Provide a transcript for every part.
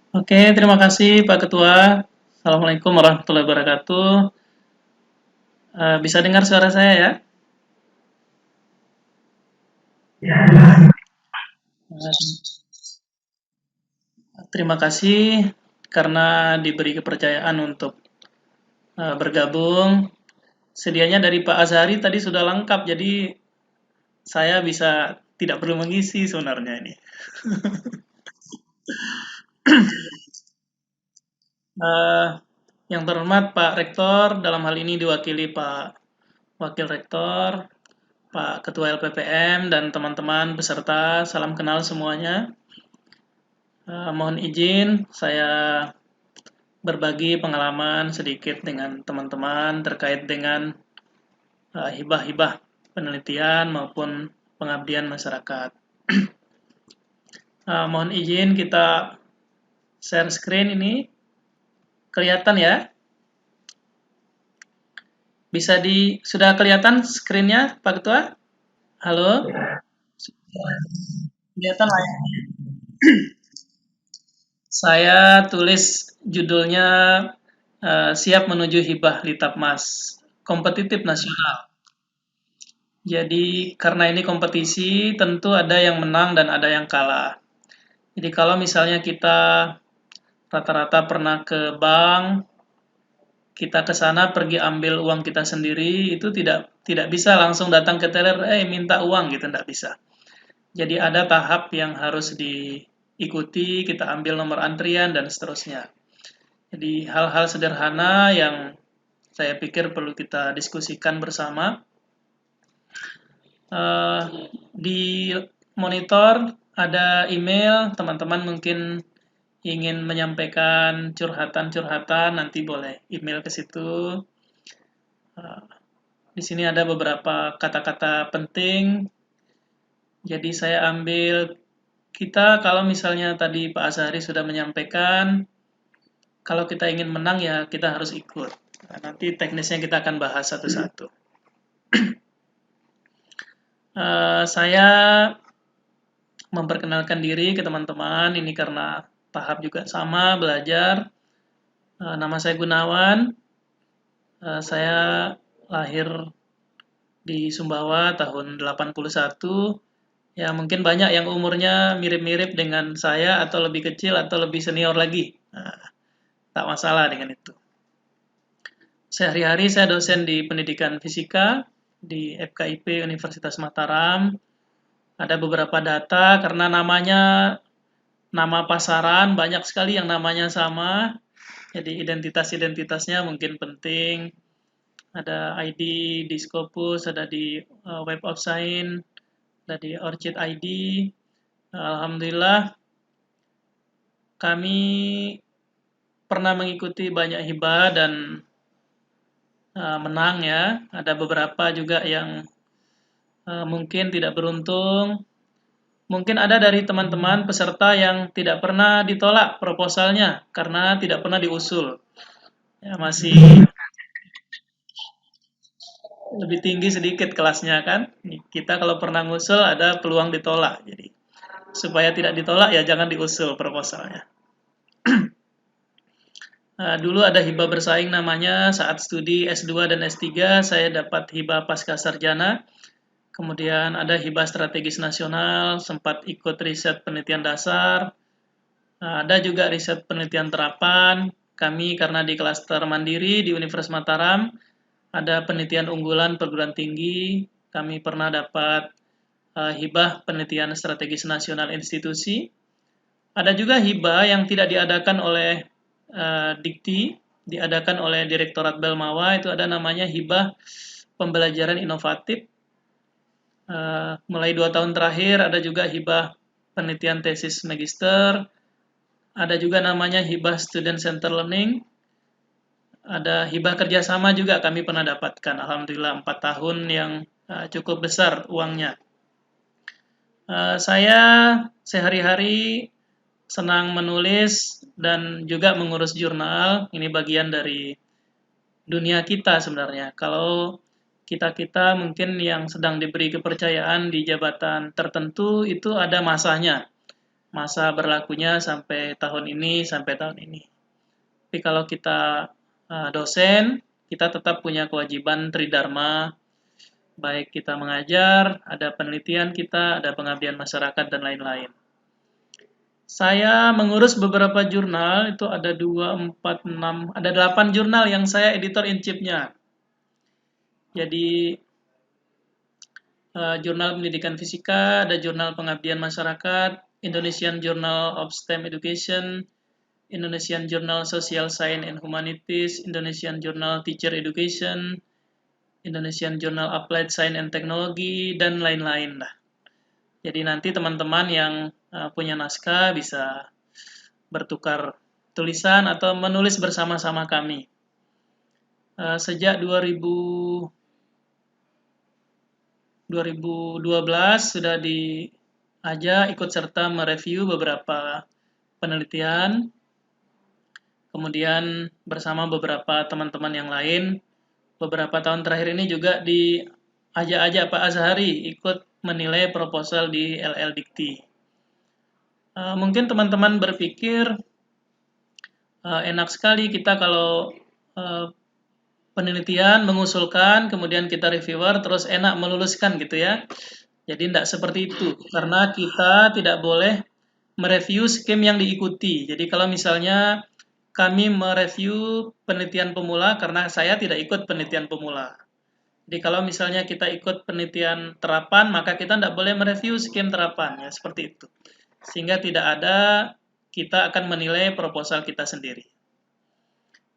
Oke, terima kasih Pak Ketua. Assalamualaikum warahmatullahi wabarakatuh. Bisa dengar suara saya ya? Terima kasih karena diberi kepercayaan untuk bergabung. Sedianya dari Pak Azhari tadi sudah lengkap, jadi saya bisa tidak perlu mengisi sebenarnya ini. Eh, yang terhormat Pak Rektor, dalam hal ini diwakili Pak Wakil Rektor, Pak Ketua LPPM, dan teman-teman peserta, salam kenal semuanya. Mohon izin saya berbagi pengalaman sedikit dengan teman-teman terkait dengan hibah-hibah penelitian maupun pengabdian masyarakat. Mohon izin kita share screen ini. Kelihatan ya? Sudah kelihatan screen-nya, Pak Ketua? Halo? Kelihatan lah ya? Saya tulis judulnya Siap Menuju Hibah Litapmas, Kompetitif Nasional. Jadi karena ini kompetisi, tentu ada yang menang dan ada yang kalah. Jadi kalau misalnya kita rata-rata pernah ke bank, kita ke sana pergi ambil uang kita sendiri, itu tidak bisa langsung datang ke teller, minta uang gitu, tidak bisa. Jadi ada tahap yang harus diikuti, kita ambil nomor antrian dan seterusnya. Jadi hal-hal sederhana yang saya pikir perlu kita diskusikan bersama. Di monitor ada email, teman-teman mungkin ingin menyampaikan curhatan-curhatan, nanti boleh email ke situ. Di sini ada beberapa kata-kata penting, jadi saya ambil kita kalau misalnya tadi Pak Azhari sudah menyampaikan, kalau kita ingin menang ya kita harus ikut. Nah, nanti teknisnya kita akan bahas satu-satu. Saya memperkenalkan diri ke teman-teman, ini karena tahap juga sama, belajar. Nama saya Gunawan, saya lahir di Sumbawa tahun 81. Ya, mungkin banyak yang umurnya mirip-mirip dengan saya atau lebih kecil atau lebih senior lagi. Nah, tak masalah dengan itu. Sehari-hari saya dosen di pendidikan fisika di FKIP Universitas Mataram. Ada beberapa data karena namanya nama pasaran, banyak sekali yang namanya sama. Jadi identitas-identitasnya mungkin penting. Ada ID di Scopus, ada di Web of Science, ada di Orchid ID. Alhamdulillah kami pernah mengikuti banyak hibah dan menang ya. Ada beberapa juga yang mungkin tidak beruntung. Mungkin ada dari teman-teman peserta yang tidak pernah ditolak proposalnya karena tidak pernah diusul. Ya, masih lebih tinggi sedikit kelasnya kan. Kita kalau pernah ngusul ada peluang ditolak. Jadi supaya tidak ditolak ya jangan diusul proposalnya. Dulu ada hibah bersaing namanya saat studi S2 dan S3 saya dapat hibah pasca sarjana. Kemudian ada hibah strategis nasional, sempat ikut riset penelitian dasar. Ada juga riset penelitian terapan. Kami karena di klaster mandiri di Universitas Mataram, ada penelitian unggulan perguruan tinggi. Kami pernah dapat hibah penelitian strategis nasional institusi. Ada juga hibah yang tidak diadakan oleh Dikti, diadakan oleh Direktorat Belmawa, itu ada namanya hibah pembelajaran inovatif. Mulai 2 tahun terakhir ada juga hibah penelitian tesis magister, ada juga namanya hibah student center learning, ada hibah kerjasama juga kami pernah dapatkan, alhamdulillah 4 tahun yang cukup besar uangnya. Saya sehari-hari senang menulis dan juga mengurus jurnal, ini bagian dari dunia kita sebenarnya. Kalau kita-kita mungkin yang sedang diberi kepercayaan di jabatan tertentu itu ada masanya. masa berlakunya sampai tahun ini, sampai tahun ini. Tapi kalau kita dosen, kita tetap punya kewajiban tridharma, baik kita mengajar, ada penelitian kita, ada pengabdian masyarakat, dan lain-lain. Saya mengurus beberapa jurnal, itu ada 2, 4, 6, ada 8 jurnal yang saya editor in chief-nya. Jadi, jurnal pendidikan fisika, ada jurnal pengabdian masyarakat, Indonesian Journal of STEM Education, Indonesian Journal Social Science and Humanities, Indonesian Journal Teacher Education, Indonesian Journal Applied Science and Technology, dan lain-lain lah. Jadi nanti teman-teman yang punya naskah bisa bertukar tulisan atau menulis bersama-sama kami. Sejak 2012 sudah diajak ikut serta mereview beberapa penelitian, kemudian bersama beberapa teman-teman yang lain. Beberapa tahun terakhir ini juga diajak-ajak Pak Azhari ikut menilai proposal di LL Dikti. Mungkin teman-teman berpikir enak sekali kita kalau penelitian mengusulkan, kemudian kita reviewer, terus enak meluluskan gitu ya. Jadi tidak seperti itu, karena kita tidak boleh mereview skim yang diikuti. Jadi kalau misalnya kami mereview penelitian pemula, karena saya tidak ikut penelitian pemula. Jadi kalau misalnya kita ikut penelitian terapan, maka kita tidak boleh mereview skim terapan, ya seperti itu. Sehingga tidak ada, kita akan menilai proposal kita sendiri.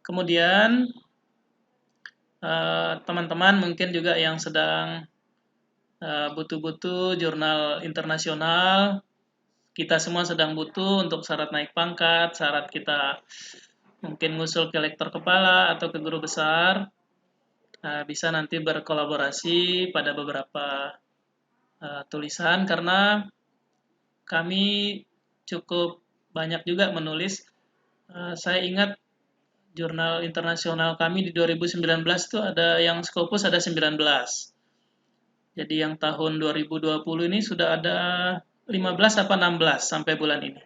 Kemudian, teman-teman mungkin juga yang sedang butuh-butuh jurnal internasional, kita semua sedang butuh untuk syarat naik pangkat, syarat kita mungkin ngusul ke lektor kepala atau ke guru besar, bisa nanti berkolaborasi pada beberapa tulisan, karena kami cukup banyak juga menulis. Saya ingat jurnal internasional kami di 2019 itu ada yang Scopus ada 19. Jadi yang tahun 2020 ini sudah ada 15 apa 16 sampai bulan ini.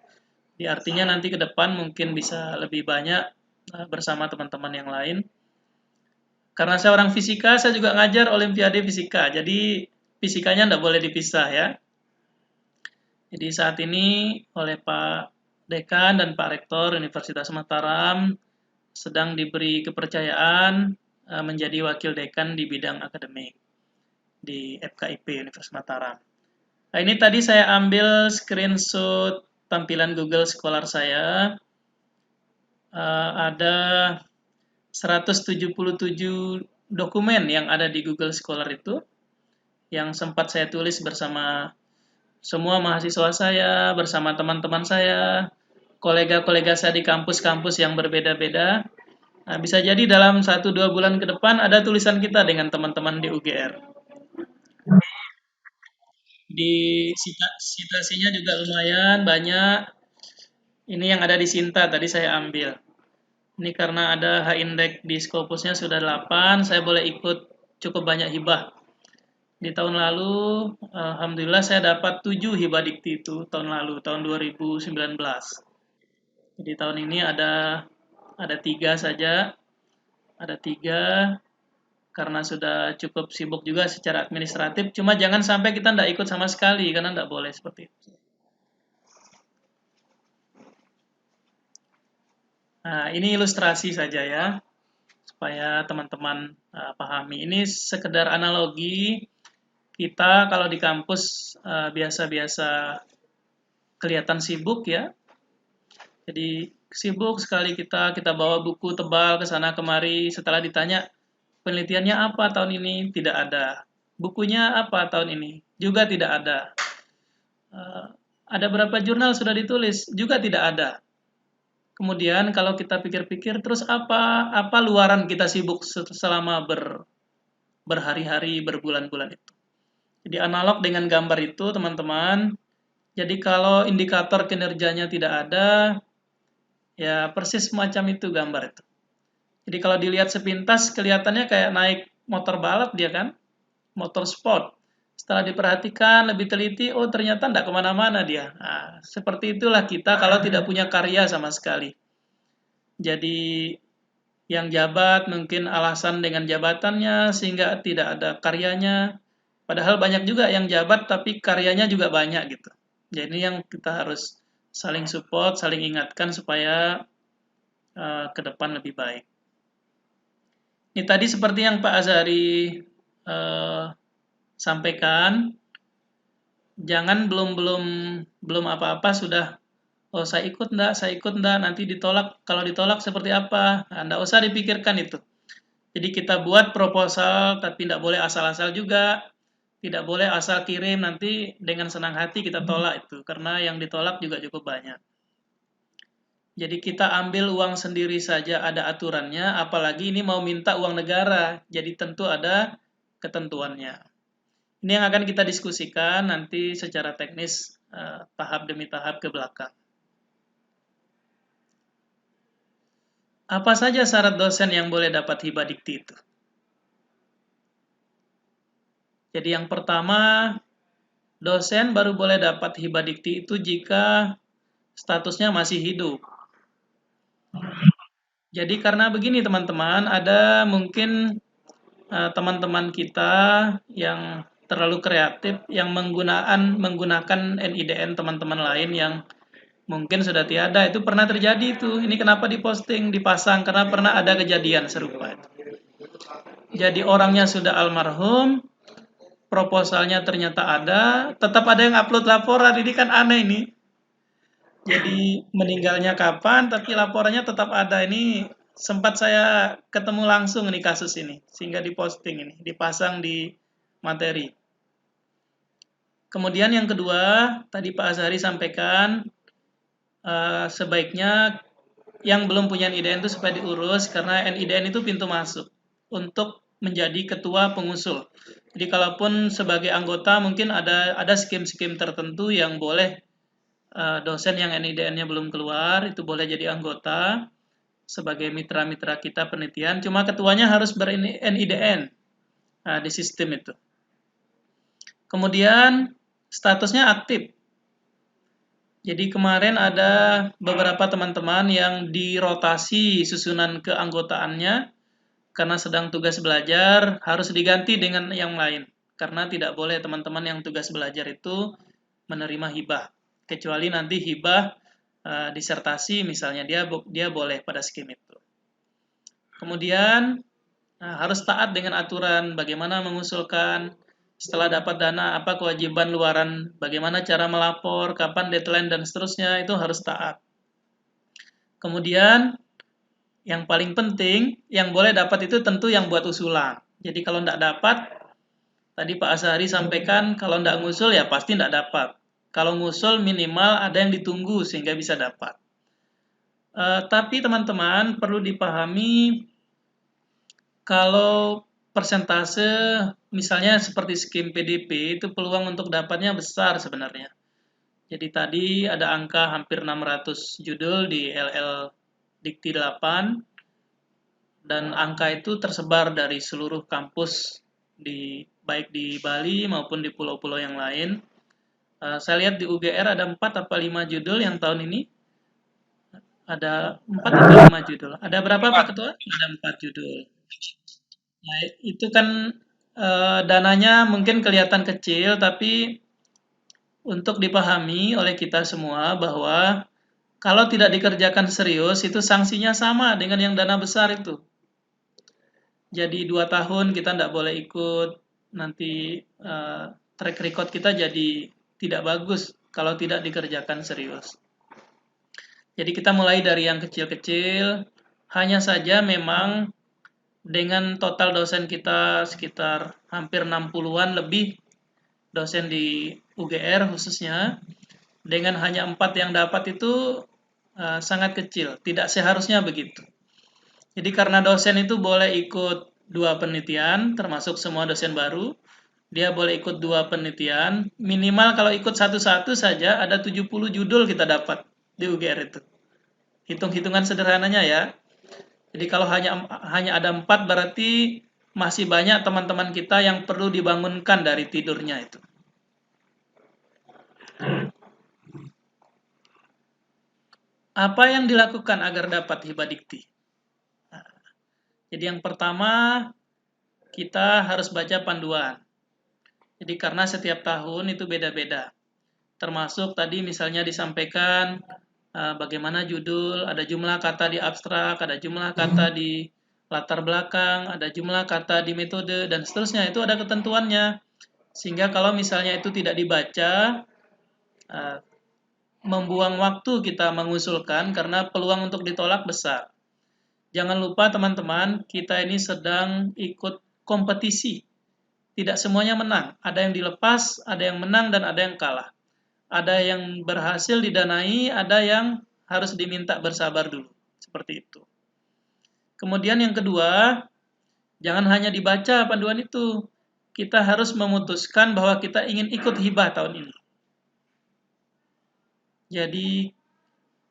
Jadi artinya nanti ke depan mungkin bisa lebih banyak bersama teman-teman yang lain. Karena saya orang fisika, saya juga ngajar Olimpiade Fisika. Jadi fisikanya tidak boleh dipisah ya. Jadi saat ini oleh Pak Dekan dan Pak Rektor Universitas Mataram sedang diberi kepercayaan menjadi wakil dekan di bidang akademik di FKIP Universitas Mataram. Nah, ini tadi saya ambil screenshot tampilan Google Scholar saya. Ada 177 dokumen yang ada di Google Scholar itu, yang sempat saya tulis bersama semua mahasiswa saya, bersama teman-teman saya, kolega-kolega saya di kampus-kampus yang berbeda-beda. Nah, bisa jadi dalam 1-2 bulan ke depan ada tulisan kita dengan teman-teman di UGR. Di citasinya juga lumayan banyak. Ini yang ada di Sinta tadi saya ambil. Ini karena ada H-index di Scopusnya sudah 8, saya boleh ikut cukup banyak hibah. Di tahun lalu, alhamdulillah saya dapat 7 hibah dikti itu tahun lalu, tahun 2019. Jadi tahun ini ada 3 saja, ada 3 karena sudah cukup sibuk juga secara administratif. Cuma jangan sampai kita tidak ikut sama sekali, karena tidak boleh seperti itu. Nah, ini ilustrasi saja ya, supaya teman-teman pahami. Ini sekedar analogi, kita kalau di kampus biasa-biasa kelihatan sibuk ya. Jadi sibuk sekali kita bawa buku tebal ke sana kemari, setelah ditanya penelitiannya apa tahun ini, tidak ada. Bukunya apa tahun ini, juga tidak ada. Ada berapa jurnal sudah ditulis, juga tidak ada. Kemudian kalau kita pikir-pikir, terus apa luaran kita sibuk selama berhari-hari, berbulan-bulan itu. Jadi analog dengan gambar itu teman-teman. Jadi kalau indikator kinerjanya tidak ada, ya persis semacam itu gambar itu. Jadi kalau dilihat sepintas kelihatannya kayak naik motor balap dia kan, motor sport. Setelah diperhatikan lebih teliti, oh ternyata tidak kemana-mana dia. Nah, seperti itulah kita kalau tidak punya karya sama sekali. Jadi yang jabat mungkin alasan dengan jabatannya sehingga tidak ada karyanya. Padahal banyak juga yang jabat tapi karyanya juga banyak gitu. Jadi yang kita harus saling support, saling ingatkan supaya ke depan lebih baik. Ini tadi seperti yang Pak Azhari sampaikan, jangan belum apa-apa sudah, oh saya ikut enggak, nanti ditolak, kalau ditolak seperti apa, nah, enggak usah dipikirkan itu. Jadi kita buat proposal, tapi tidak boleh asal-asal juga, tidak boleh asal kirim, nanti dengan senang hati kita tolak itu, karena yang ditolak juga cukup banyak. Jadi kita ambil uang sendiri saja ada aturannya, apalagi ini mau minta uang negara, jadi tentu ada ketentuannya. Ini yang akan kita diskusikan nanti secara teknis tahap demi tahap ke belakang. Apa saja syarat dosen yang boleh dapat hibah dikti itu? Jadi yang pertama, dosen baru boleh dapat hibah dikti itu jika statusnya masih hidup. Jadi karena begini teman-teman, ada mungkin teman-teman kita yang terlalu kreatif yang menggunakan NIDN teman-teman lain yang mungkin sudah tiada. Itu pernah terjadi itu. Ini kenapa diposting, dipasang karena pernah ada kejadian serupa itu. Jadi orangnya sudah almarhum, proposalnya ternyata ada, tetap ada yang upload laporan. Ini kan aneh ini. Jadi meninggalnya kapan tapi laporannya tetap ada. Ini sempat saya ketemu langsung nih kasus ini sehingga diposting ini, dipasang di materi. Kemudian yang kedua, tadi Pak Azhari sampaikan sebaiknya yang belum punya NIDN itu supaya diurus karena NIDN itu pintu masuk untuk menjadi ketua pengusul. Jadi kalaupun sebagai anggota mungkin ada skim-skim tertentu yang boleh dosen yang NIDN-nya belum keluar itu boleh jadi anggota sebagai mitra-mitra kita penelitian. Cuma ketuanya harus ber-NIDN di sistem itu. Kemudian statusnya aktif. Jadi kemarin ada beberapa teman-teman yang dirotasi susunan keanggotaannya karena sedang tugas belajar harus diganti dengan yang lain. Karena tidak boleh teman-teman yang tugas belajar itu menerima hibah. Kecuali nanti hibah disertasi misalnya dia boleh pada skim itu. Kemudian harus taat dengan aturan bagaimana mengusulkan setelah dapat dana apa kewajiban luaran, bagaimana cara melapor, kapan deadline dan seterusnya itu harus taat. Kemudian yang paling penting yang boleh dapat itu tentu yang buat usulan. Jadi kalau tidak dapat, tadi Pak Azhari sampaikan kalau tidak ngusul ya pasti tidak dapat. Kalau ngusul minimal ada yang ditunggu sehingga bisa dapat. Tapi teman-teman perlu dipahami kalau persentase misalnya seperti skim PDP itu peluang untuk dapatnya besar sebenarnya. Jadi tadi ada angka hampir 600 judul di LL Dikti 8 dan angka itu tersebar dari seluruh kampus baik di Bali maupun di pulau-pulau yang lain. Saya lihat di UGR ada 4 atau 5 judul yang tahun ini. Ada 4 atau 5 judul. Ada berapa Pak Ketua? Ada 4 judul. Nah, itu kan dananya mungkin kelihatan kecil, tapi untuk dipahami oleh kita semua bahwa kalau tidak dikerjakan serius, itu sanksinya sama dengan yang dana besar itu. Jadi 2 tahun kita tidak boleh ikut, nanti track record kita jadi tidak bagus kalau tidak dikerjakan serius. Jadi kita mulai dari yang kecil-kecil, hanya saja memang dengan total dosen kita sekitar hampir 60-an lebih dosen di UGR khususnya, dengan hanya 4 yang dapat itu sangat kecil, tidak seharusnya begitu. Jadi karena dosen itu boleh ikut 2 penelitian, termasuk semua dosen baru, dia boleh ikut 2 penelitian, minimal kalau ikut satu-satu saja ada 70 judul kita dapat di UGR itu. Hitung-hitungan sederhananya ya. Jadi kalau hanya ada 4 berarti masih banyak teman-teman kita yang perlu dibangunkan dari tidurnya itu. Apa yang dilakukan agar dapat hibah dikti? Jadi yang pertama, kita harus baca panduan. Jadi karena setiap tahun itu beda-beda. Termasuk tadi misalnya disampaikan bagaimana judul, ada jumlah kata di abstrak, ada jumlah kata di latar belakang, ada jumlah kata di metode, dan seterusnya. Itu ada ketentuannya. Sehingga kalau misalnya itu tidak dibaca, membuang waktu kita mengusulkan karena peluang untuk ditolak besar. Jangan lupa teman-teman, kita ini sedang ikut kompetisi. Tidak semuanya menang. Ada yang dilepas, ada yang menang, dan ada yang kalah. Ada yang berhasil didanai, ada yang harus diminta bersabar dulu. Seperti itu. Kemudian yang kedua, jangan hanya dibaca panduan itu. Kita harus memutuskan bahwa kita ingin ikut hibah tahun ini. Jadi,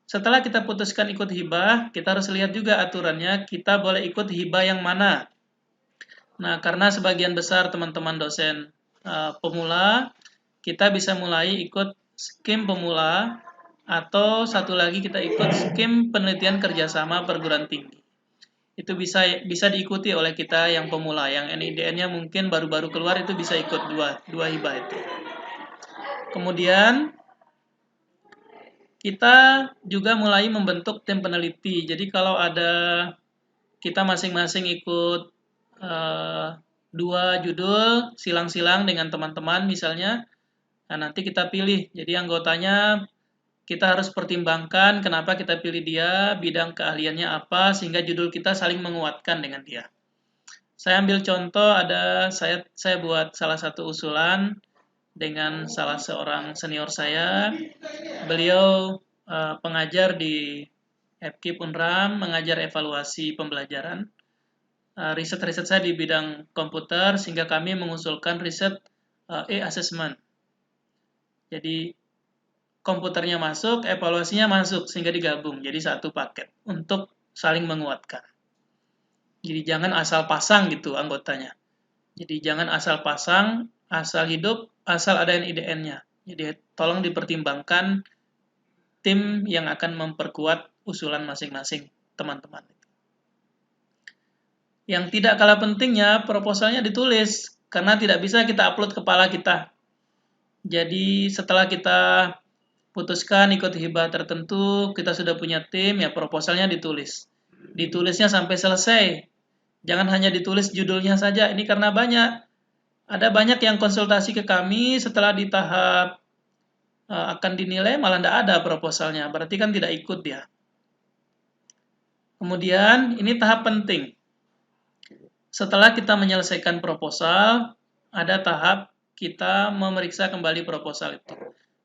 setelah kita putuskan ikut hibah, kita harus lihat juga aturannya, kita boleh ikut hibah yang mana. Nah, karena sebagian besar teman-teman dosen pemula, kita bisa mulai ikut skim pemula, atau satu lagi kita ikut skim penelitian kerjasama perguruan tinggi. Itu bisa diikuti oleh kita yang pemula, yang NIDN-nya mungkin baru-baru keluar itu bisa ikut dua hibah itu. Kemudian kita juga mulai membentuk tim peneliti. Jadi kalau ada kita masing-masing ikut dua judul silang-silang dengan teman-teman misalnya, nah nanti kita pilih. Jadi anggotanya kita harus pertimbangkan kenapa kita pilih dia, bidang keahliannya apa, sehingga judul kita saling menguatkan dengan dia. Saya ambil contoh, saya buat salah satu usulan dengan salah seorang senior saya. Beliau pengajar di FKIP Unram, mengajar evaluasi pembelajaran. Riset-riset saya di bidang komputer, sehingga kami mengusulkan riset e-assessment. Jadi komputernya masuk, evaluasinya masuk, sehingga digabung jadi satu paket untuk saling menguatkan. Jadi jangan asal pasang gitu anggotanya. Jadi jangan asal pasang, asal hidup, asal ada NIDN-nya. Jadi tolong dipertimbangkan tim yang akan memperkuat usulan masing-masing teman-teman. Yang tidak kalah pentingnya, proposalnya ditulis, karena tidak bisa kita upload kepala kita. Jadi setelah kita putuskan ikut hibah tertentu, kita sudah punya tim, ya proposalnya ditulis. Ditulisnya sampai selesai. Jangan hanya ditulis judulnya saja, ini karena ada banyak yang konsultasi ke kami setelah di tahap akan dinilai malah tidak ada proposalnya, berarti kan tidak ikut dia. Kemudian ini tahap penting. Setelah kita menyelesaikan proposal, ada tahap kita memeriksa kembali proposal itu.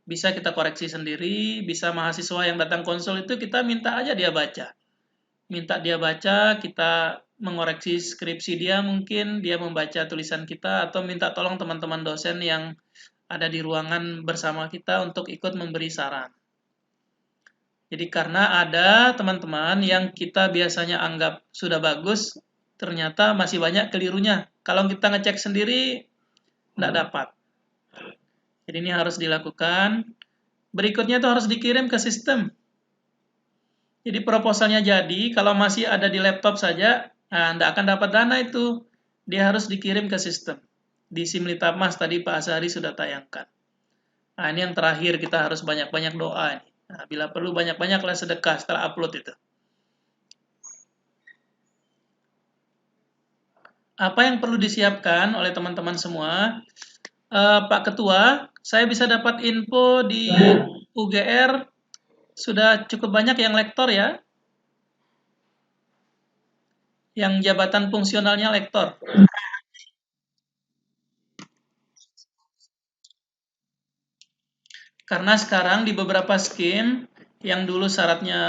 Bisa kita koreksi sendiri, bisa mahasiswa yang datang konsul itu kita minta aja dia baca. Minta dia baca, kita mengoreksi skripsi dia mungkin, dia membaca tulisan kita, atau minta tolong teman-teman dosen yang ada di ruangan bersama kita untuk ikut memberi saran. Jadi karena ada teman-teman yang kita biasanya anggap sudah bagus, ternyata masih banyak kelirunya. Kalau kita ngecek sendiri, tidak dapat. Jadi ini harus dilakukan. Berikutnya itu harus dikirim ke sistem. Jadi proposalnya jadi, kalau masih ada di laptop saja, tidak akan dapat dana itu. Dia harus dikirim ke sistem. Di Simlitapmas tadi Pak Azhari sudah tayangkan. Nah ini yang terakhir, kita harus banyak-banyak doa. Nah, bila perlu banyak-banyaklah sedekah setelah upload itu. Apa yang perlu disiapkan oleh teman-teman semua? Pak Ketua, saya bisa dapat info di UGR sudah cukup banyak yang lektor ya? Yang jabatan fungsionalnya lektor. Karena sekarang di beberapa skim yang dulu syaratnya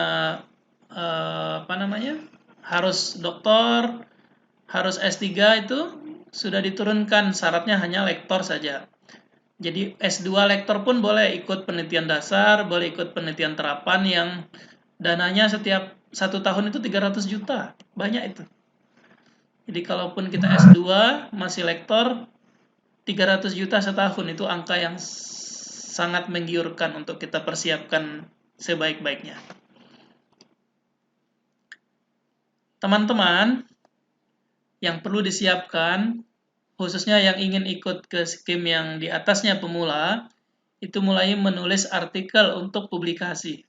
harus doktor, harus S3 itu sudah diturunkan, syaratnya hanya lektor saja. Jadi S2 lektor pun boleh ikut penelitian dasar, boleh ikut penelitian terapan yang dananya setiap 1 tahun itu 300 juta. Banyak itu. Jadi kalaupun kita S2 masih lektor, 300 juta setahun itu angka yang sangat menggiurkan untuk kita persiapkan sebaik-baiknya. Teman-teman yang perlu disiapkan, khususnya yang ingin ikut ke skim yang di atasnya pemula, itu mulai menulis artikel untuk publikasi.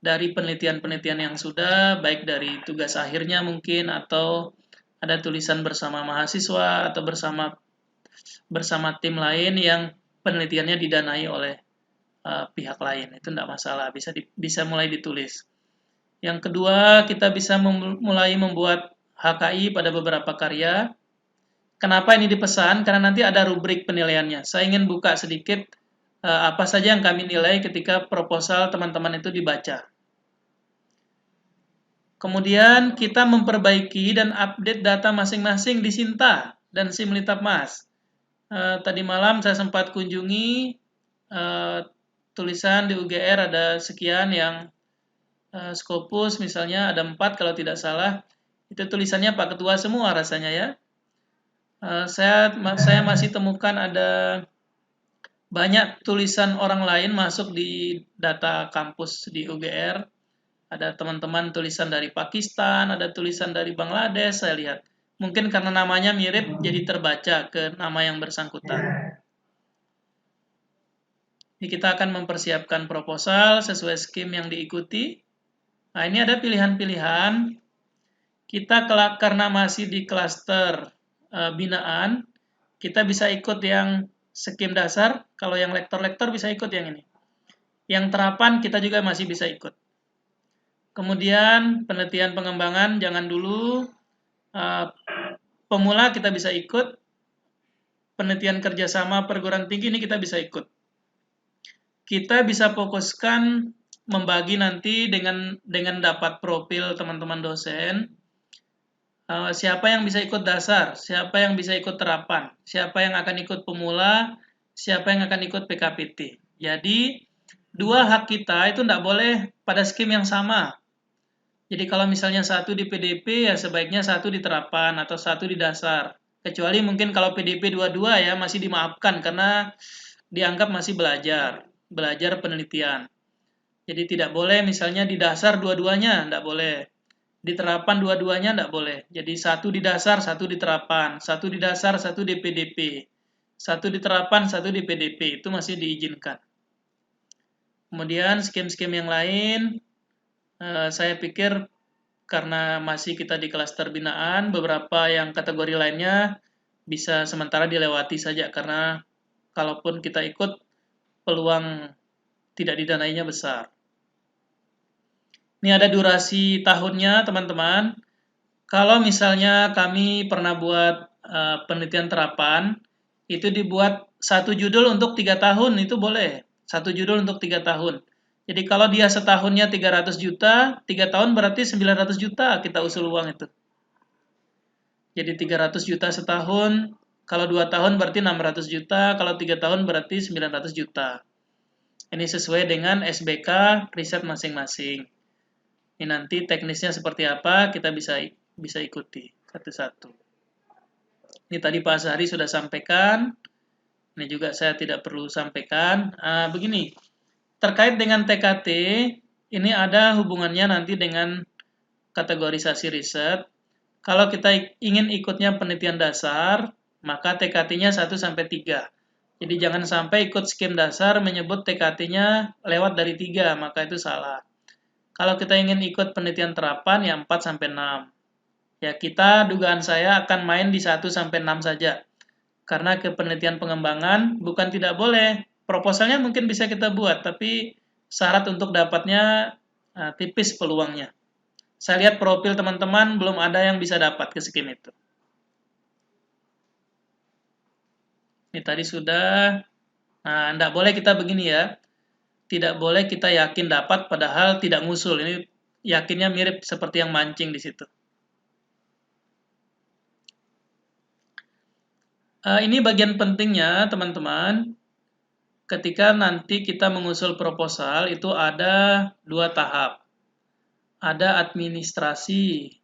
Dari penelitian-penelitian yang sudah, baik dari tugas akhirnya mungkin, atau ada tulisan bersama mahasiswa, atau bersama tim lain yang penelitiannya didanai oleh pihak lain. Itu tidak masalah, bisa mulai ditulis. Yang kedua, kita bisa mulai membuat HKI pada beberapa karya. Kenapa ini dipesan? Karena nanti ada rubrik penilaiannya. Saya ingin buka sedikit apa saja yang kami nilai ketika proposal teman-teman itu dibaca. Kemudian kita memperbaiki dan update data masing-masing di Sinta dan Simlitapmas. Tadi malam saya sempat kunjungi tulisan di UGR ada sekian yang Scopus misalnya ada 4 kalau tidak salah. Itu tulisannya Pak Ketua semua rasanya ya. Saya masih temukan ada banyak tulisan orang lain masuk di data kampus di UGR. Ada teman-teman tulisan dari Pakistan, ada tulisan dari Bangladesh, saya lihat. Mungkin karena namanya mirip, jadi terbaca ke nama yang bersangkutan. Jadi kita akan mempersiapkan proposal sesuai skim yang diikuti. Nah, ini ada pilihan-pilihan. Kita karena masih di klaster binaan, kita bisa ikut yang skim dasar. Kalau yang lektor-lektor bisa ikut yang ini. Yang terapan kita juga masih bisa ikut. Kemudian penelitian pengembangan jangan dulu, pemula kita bisa ikut, penelitian kerjasama perguruan tinggi ini kita bisa ikut. Kita bisa fokuskan membagi nanti dengan dapat profil teman-teman dosen, siapa yang bisa ikut dasar, siapa yang bisa ikut terapan, siapa yang akan ikut pemula, siapa yang akan ikut PKPT. Jadi, dua hak kita itu tidak boleh pada skim yang sama. Jadi kalau misalnya satu di PDP ya sebaiknya satu di terapan atau satu di dasar. Kecuali mungkin kalau PDP dua-dua ya masih dimaafkan karena dianggap masih belajar penelitian. Jadi tidak boleh misalnya di dasar dua-duanya, tidak boleh. Di terapan dua-duanya tidak boleh. Jadi satu di dasar, satu di terapan, satu di dasar, satu di PDP. Satu di terapan, satu di PDP, itu masih diizinkan. Kemudian skim-skim yang lain, saya pikir karena masih kita di klaster binaan, beberapa yang kategori lainnya bisa sementara dilewati saja karena kalaupun kita ikut, peluang tidak didanainya besar. Ini ada durasi tahunnya, teman-teman. Kalau misalnya kami pernah buat penelitian terapan, itu dibuat satu judul untuk 3 tahun, itu boleh. Satu judul untuk 3 tahun. Jadi kalau dia setahunnya 300 juta, 3 tahun berarti 900 juta kita usul uang itu. Jadi 300 juta setahun, kalau 2 tahun berarti 600 juta, kalau 3 tahun berarti 900 juta. Ini sesuai dengan SBK riset masing-masing. Ini nanti teknisnya seperti apa, kita bisa ikuti satu-satu. Ini tadi Pak Azhari sudah sampaikan, ini juga saya tidak perlu sampaikan. Begini, terkait dengan TKT, ini ada hubungannya nanti dengan kategorisasi riset. Kalau kita ingin ikutnya penelitian dasar, maka TKT-nya 1-3. Jadi jangan sampai ikut skim dasar menyebut TKT-nya lewat dari 3, maka itu salah. Kalau kita ingin ikut penelitian terapan, ya 4-6. Ya kita, dugaan saya akan main di 1-6 saja. Karena ke penelitian pengembangan bukan tidak boleh, proposalnya mungkin bisa kita buat, tapi syarat untuk dapatnya tipis peluangnya. Saya lihat profil teman-teman belum ada yang bisa dapat ke skim itu. Ini tadi sudah. Nah, tidak boleh kita begini ya. Tidak boleh kita yakin dapat padahal tidak ngusul. Ini yakinnya mirip seperti yang mancing di situ. Ini bagian pentingnya, teman-teman. Ketika nanti kita mengusul proposal, itu ada 2 tahap. Ada administrasi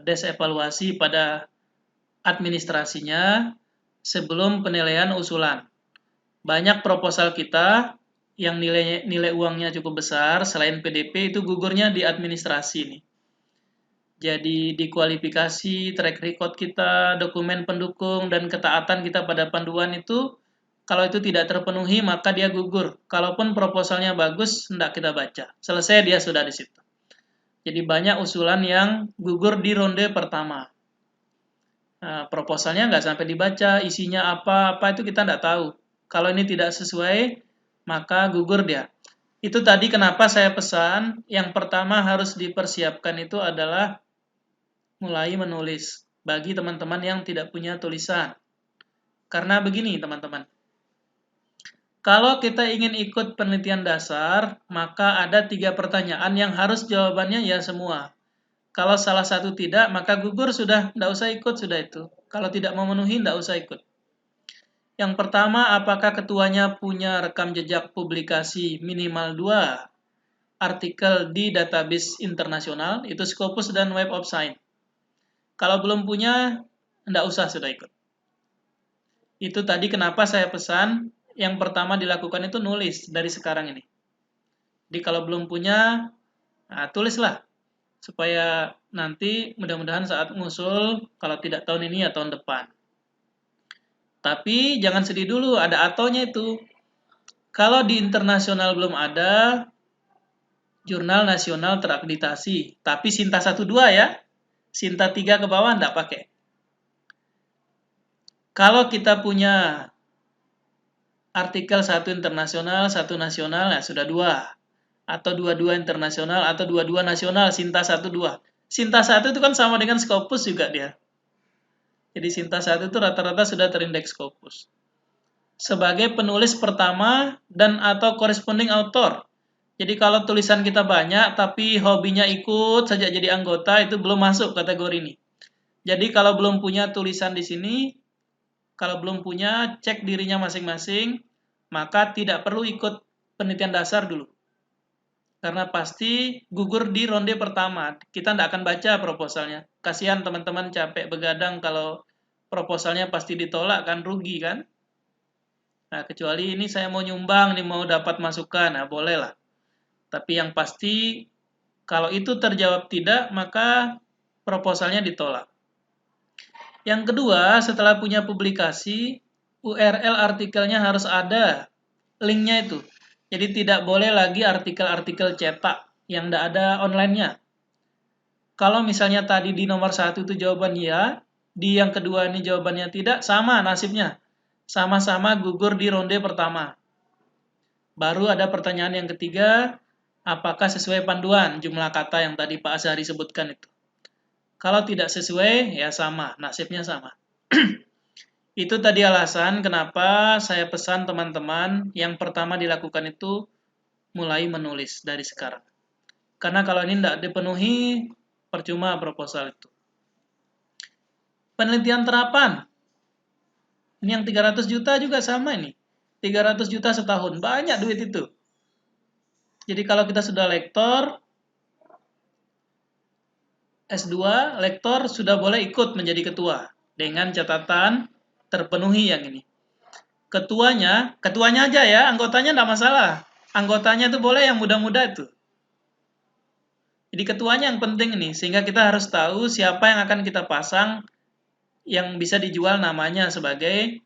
des evaluasi pada administrasinya sebelum penilaian usulan. Banyak proposal kita yang nilai uangnya cukup besar, selain PDP itu gugurnya di administrasi nih. Jadi di kualifikasi, track record kita, dokumen pendukung, dan ketaatan kita pada panduan itu, kalau itu tidak terpenuhi maka dia gugur. Kalaupun proposalnya bagus, hendak kita baca. Selesai dia sudah di situ. Jadi banyak usulan yang gugur di ronde pertama. Nah, proposalnya nggak sampai dibaca, isinya apa itu kita nggak tahu. Kalau ini tidak sesuai, maka gugur dia. Itu tadi kenapa saya pesan, yang pertama harus dipersiapkan itu adalah mulai menulis bagi teman-teman yang tidak punya tulisan. Karena begini teman-teman, kalau kita ingin ikut penelitian dasar, maka ada 3 pertanyaan yang harus jawabannya ya semua. Kalau salah satu tidak, maka gugur sudah, tidak usah ikut, sudah itu. Kalau tidak memenuhi, tidak usah ikut. Yang pertama, apakah ketuanya punya rekam jejak publikasi minimal 2 artikel di database internasional, itu Scopus dan Web of Science. Kalau belum punya, tidak usah sudah ikut. Itu tadi kenapa saya pesan, yang pertama dilakukan itu nulis dari sekarang ini. Jadi kalau belum punya, nah, tulislah. Supaya nanti mudah-mudahan saat ngusul, kalau tidak tahun ini ya tahun depan. Tapi jangan sedih dulu, ada atonya itu. Kalau di internasional belum ada, jurnal nasional terakreditasi. Tapi Sinta 1-2 ya. Sinta 3 ke bawah enggak pakai. Kalau kita punya artikel 1 internasional, 1 nasional, nah sudah 2. Atau 2-2 internasional, atau 2-2 nasional, Sinta 1-2. Sinta 1 itu kan sama dengan Scopus juga dia. Jadi Sinta 1 itu rata-rata sudah terindeks Scopus. Sebagai penulis pertama dan atau corresponding author. Jadi kalau tulisan kita banyak, tapi hobinya ikut saja jadi anggota, itu belum masuk kategori ini. Jadi kalau belum punya tulisan di sini, kalau belum punya, cek dirinya masing-masing, maka tidak perlu ikut penelitian dasar dulu. Karena pasti gugur di ronde pertama. Kita tidak akan baca proposalnya. Kasihan teman-teman capek begadang kalau proposalnya pasti ditolak, kan rugi kan? Nah, kecuali ini saya mau nyumbang, nih mau dapat masukan, nah boleh lah. Tapi yang pasti, kalau itu terjawab tidak, maka proposalnya ditolak. Yang kedua, setelah punya publikasi, URL artikelnya harus ada, linknya itu. Jadi tidak boleh lagi artikel-artikel cetak yang tidak ada online-nya. Kalau misalnya tadi di nomor 1 itu jawaban ya, di yang kedua ini jawabannya tidak, sama nasibnya. Sama-sama gugur di ronde pertama. Baru ada pertanyaan yang ketiga, apakah sesuai panduan jumlah kata yang tadi Pak Azhari sebutkan itu. Kalau tidak sesuai, ya sama, nasibnya sama. Itu tadi alasan kenapa saya pesan teman-teman yang pertama dilakukan itu mulai menulis dari sekarang. Karena kalau ini tidak dipenuhi, percuma proposal itu. Penelitian terapan. Ini yang 300 juta juga sama ini. 300 juta setahun. Banyak duit itu. Jadi kalau kita sudah lektor, S2, lektor sudah boleh ikut menjadi ketua. Dengan catatan terpenuhi yang ini. Ketuanya aja ya, anggotanya tidak masalah. Anggotanya itu boleh yang muda-muda itu. Jadi ketuanya yang penting ini, sehingga kita harus tahu siapa yang akan kita pasang yang bisa dijual namanya sebagai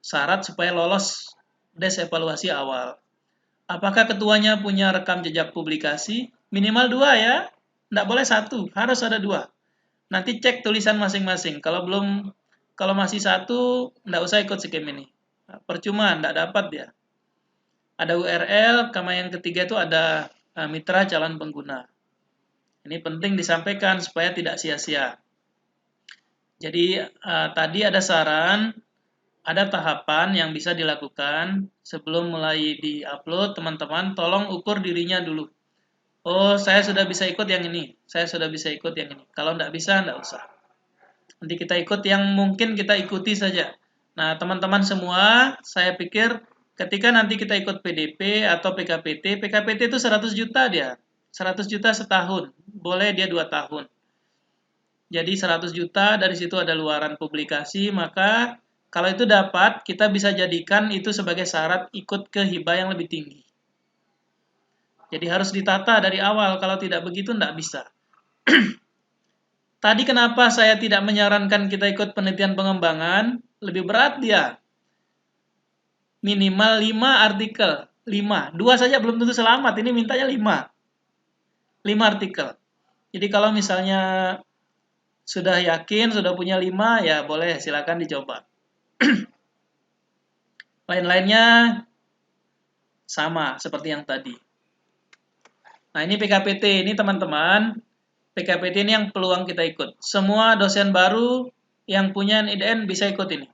syarat supaya lolos des evaluasi awal. Apakah ketuanya punya rekam jejak publikasi? Minimal 2 ya, tidak boleh 1, harus ada 2. Nanti cek tulisan masing-masing. Kalau masih 1, tidak usah ikut skim ini. Percuma, tidak dapat dia. Ada URL, sama yang ketiga itu ada mitra calon pengguna. Ini penting disampaikan supaya tidak sia-sia. Jadi tadi ada saran, ada tahapan yang bisa dilakukan sebelum mulai di-upload, teman-teman tolong ukur dirinya dulu. Oh, saya sudah bisa ikut yang ini, saya sudah bisa ikut yang ini. Kalau tidak bisa, tidak usah. Nanti kita ikut yang mungkin kita ikuti saja. Nah, teman-teman semua, saya pikir ketika nanti kita ikut PDP atau PKPT itu 100 juta dia. 100 juta setahun, boleh dia 2 tahun. Jadi 100 juta dari situ ada luaran publikasi, maka kalau itu dapat, kita bisa jadikan itu sebagai syarat ikut ke hibah yang lebih tinggi. Jadi harus ditata dari awal, kalau tidak begitu tidak bisa. Tadi kenapa saya tidak menyarankan kita ikut penelitian pengembangan? Lebih berat dia. Minimal 5 artikel. 5. 2 saja belum tentu selamat, ini mintanya 5. 5 artikel. Jadi kalau misalnya sudah yakin, sudah punya 5, ya boleh silakan dicoba. Lain-lainnya sama seperti yang tadi. Nah ini PKPT, ini teman-teman, PKPT ini yang peluang kita ikut. Semua dosen baru yang punya NIDN bisa ikut ini.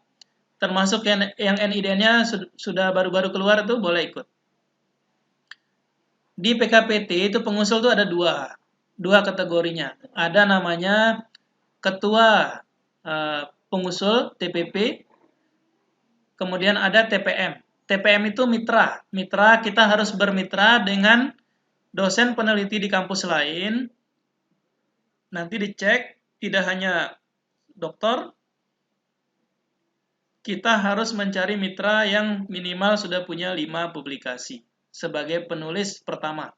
Termasuk yang NIDN-nya sudah baru-baru keluar itu boleh ikut. Di PKPT itu pengusul itu ada dua kategorinya. Ada namanya ketua pengusul TPP, kemudian ada TPM. TPM itu mitra. Mitra kita harus bermitra dengan dosen peneliti di kampus lain. Nanti dicek tidak hanya doktor, kita harus mencari mitra yang minimal sudah punya 5 publikasi sebagai penulis pertama.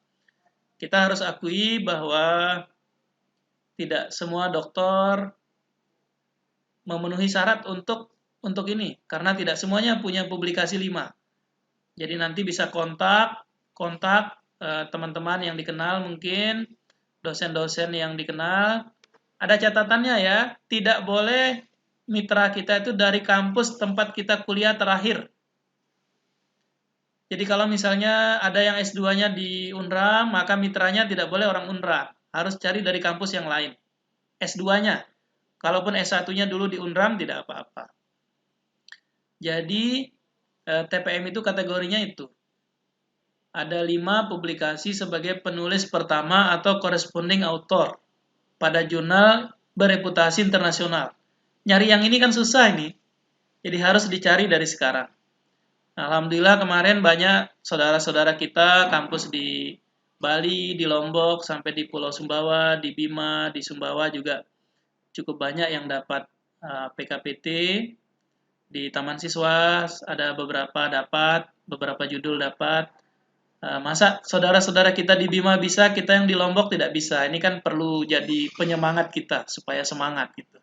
Kita harus akui bahwa tidak semua doktor memenuhi syarat untuk ini, karena tidak semuanya punya publikasi 5. Jadi nanti bisa kontak teman-teman yang dikenal, mungkin dosen-dosen yang dikenal. Ada catatannya ya, tidak boleh mitra kita itu dari kampus tempat kita kuliah terakhir. Jadi kalau misalnya ada yang S2-nya di Unram, maka mitranya tidak boleh orang Unram. Harus cari dari kampus yang lain. S2-nya. Kalaupun S1-nya dulu di Unram, tidak apa-apa. Jadi, TPM itu kategorinya itu. Ada 5 publikasi sebagai penulis pertama atau corresponding author pada jurnal bereputasi internasional. Nyari yang ini kan susah ini. Jadi harus dicari dari sekarang. Alhamdulillah kemarin banyak saudara-saudara kita kampus di Bali, di Lombok, sampai di Pulau Sumbawa, di Bima, di Sumbawa juga cukup banyak yang dapat PKPT. Di Taman Siswa ada beberapa judul dapat. Masa saudara-saudara kita di Bima bisa, kita yang di Lombok tidak bisa. Ini kan perlu jadi penyemangat kita supaya semangat gitu.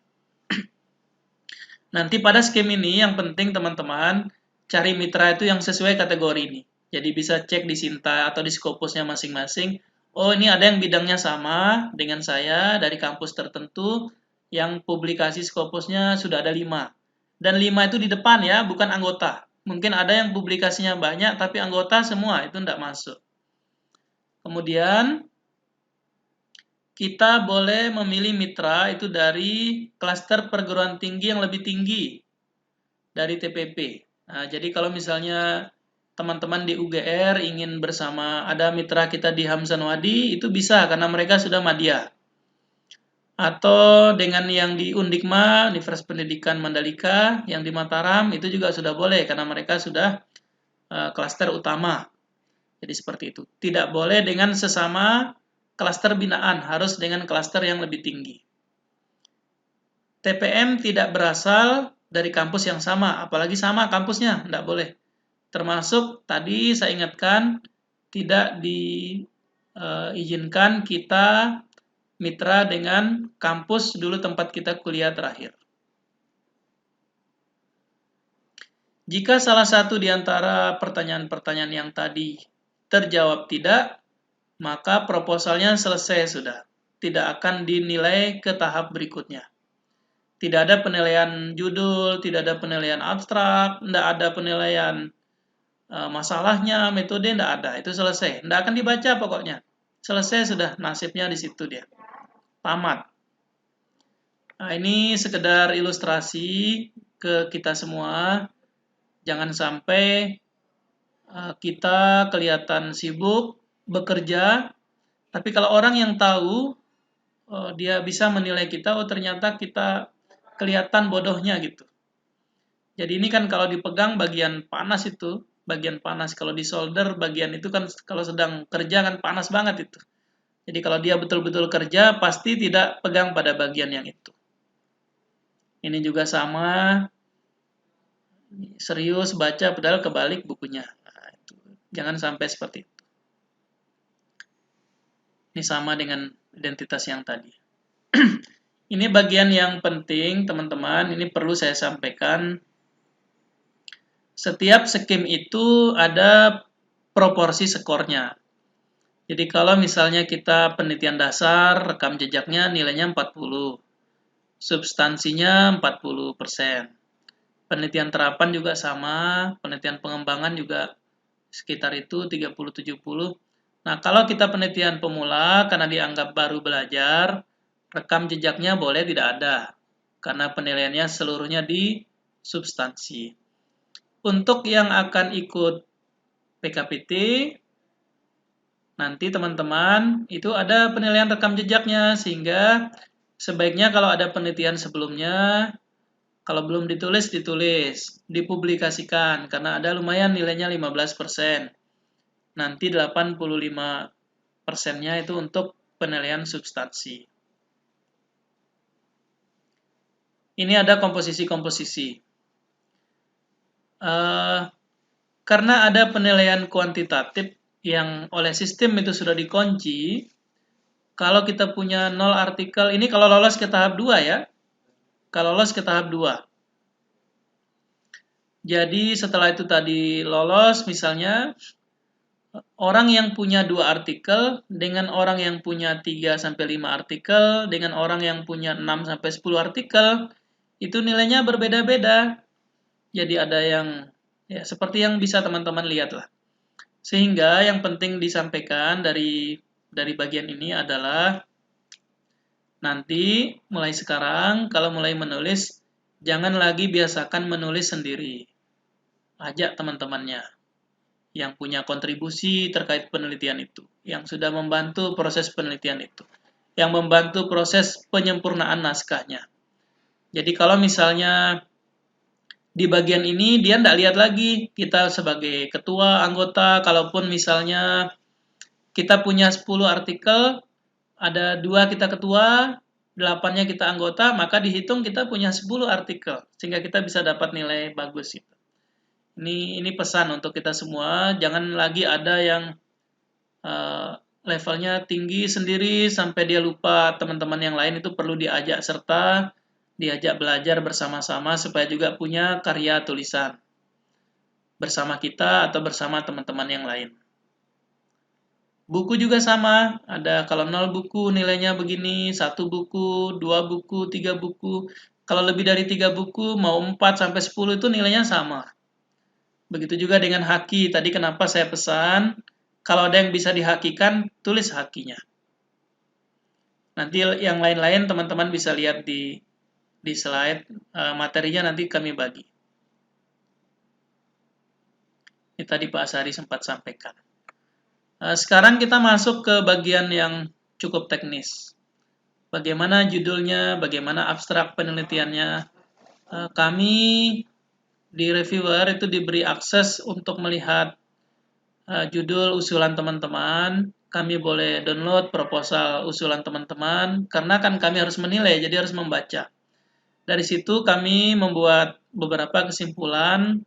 Nanti pada skim ini yang penting teman-teman cari mitra itu yang sesuai kategori ini. Jadi bisa cek di Sinta atau di Scopusnya masing-masing. Oh ini ada yang bidangnya sama dengan saya dari kampus tertentu yang publikasi Scopusnya sudah ada 5. Dan 5 itu di depan ya, bukan anggota. Mungkin ada yang publikasinya banyak tapi anggota semua, itu tidak masuk. Kemudian kita boleh memilih mitra itu dari klaster perguruan tinggi yang lebih tinggi dari TPP. Nah, jadi kalau misalnya teman-teman di UGR ingin bersama, ada mitra kita di Hamsan Wadi, itu bisa karena mereka sudah madya. Atau dengan yang di Undikma, Universitas Pendidikan Mandalika, yang di Mataram, itu juga sudah boleh karena mereka sudah klaster utama. Jadi seperti itu. Tidak boleh dengan sesama klaster binaan, harus dengan klaster yang lebih tinggi. TPM tidak berasal dari kampus yang sama, apalagi sama kampusnya, tidak boleh. Termasuk tadi saya ingatkan, tidak diizinkan kita mitra dengan kampus dulu tempat kita kuliah terakhir. Jika salah satu di antara pertanyaan-pertanyaan yang tadi terjawab tidak, maka proposalnya selesai sudah. Tidak akan dinilai ke tahap berikutnya. Tidak ada penilaian judul, tidak ada penilaian abstrak, tidak ada penilaian masalahnya, metode, tidak ada. Itu selesai. Tidak akan dibaca pokoknya. Selesai sudah, nasibnya di situ dia. Tamat. Nah, ini sekedar ilustrasi ke kita semua. Jangan sampai kita kelihatan sibuk bekerja, tapi kalau orang yang tahu, dia bisa menilai kita, oh ternyata kita kelihatan bodohnya gitu. Jadi ini kan kalau dipegang bagian panas itu, bagian panas. Kalau di solder bagian itu kan kalau sedang kerja kan panas banget itu. Jadi kalau dia betul-betul kerja, pasti tidak pegang pada bagian yang itu. Ini juga sama, serius baca padahal kebalik bukunya. Nah, itu. Jangan sampai seperti itu. Ini sama dengan identitas yang tadi. Ini bagian yang penting, teman-teman. Ini perlu saya sampaikan. Setiap skim itu ada proporsi skornya. Jadi kalau misalnya kita penelitian dasar, rekam jejaknya nilainya 40, substansinya 40%. Penelitian terapan juga sama, penelitian pengembangan juga sekitar itu 30-70. Nah, kalau kita penelitian pemula karena dianggap baru belajar, rekam jejaknya boleh tidak ada karena penilaiannya seluruhnya di substansi. Untuk yang akan ikut PKPT, nanti teman-teman itu ada penilaian rekam jejaknya, sehingga sebaiknya kalau ada penelitian sebelumnya, kalau belum ditulis, dipublikasikan, karena ada lumayan nilainya 15%. Nanti 85%-nya itu untuk penilaian substansi. Ini ada komposisi-komposisi. Karena ada penilaian kuantitatif yang oleh sistem itu sudah dikunci, kalau kita punya 0 artikel, ini kalau lolos ke tahap 2 ya, kalau lolos ke tahap 2. Jadi setelah itu tadi lolos, misalnya orang yang punya 2 artikel dengan orang yang punya 3-5 artikel dengan orang yang punya 6-10 artikel, itu nilainya berbeda-beda. Jadi ada yang ya seperti yang bisa teman-teman lihat lah. Sehingga yang penting disampaikan dari bagian ini adalah nanti mulai sekarang kalau mulai menulis, jangan lagi biasakan menulis sendiri. Ajak teman-temannya yang punya kontribusi terkait penelitian itu, yang sudah membantu proses penelitian itu, yang membantu proses penyempurnaan naskahnya. Jadi kalau misalnya di bagian ini dia tidak lihat lagi kita sebagai ketua, anggota, kalaupun misalnya kita punya 10 artikel, ada 2 kita ketua, 8-nya kita anggota, maka dihitung kita punya 10 artikel, sehingga kita bisa dapat nilai bagus. Ini pesan untuk kita semua, jangan lagi ada yang levelnya tinggi sendiri sampai dia lupa teman-teman yang lain itu perlu diajak serta, diajak belajar bersama-sama supaya juga punya karya tulisan bersama kita atau bersama teman-teman yang lain. Buku juga sama, ada kalau 0 buku nilainya begini, 1 buku, 2 buku, 3 buku. Kalau lebih dari 3 buku, mau 4-10 itu nilainya sama. Begitu juga dengan haki, tadi kenapa saya pesan, kalau ada yang bisa dihakikan, tulis hakinya. Nanti yang lain-lain teman-teman bisa lihat di slide, materinya nanti kami bagi. Ini tadi Pak Asari sempat sampaikan. Sekarang kita masuk ke bagian yang cukup teknis. Bagaimana judulnya, bagaimana abstrak penelitiannya. Kami di reviewer itu diberi akses untuk melihat judul usulan teman-teman. Kami boleh download proposal usulan teman-teman, karena kan kami harus menilai, jadi harus membaca. Dari situ kami membuat beberapa kesimpulan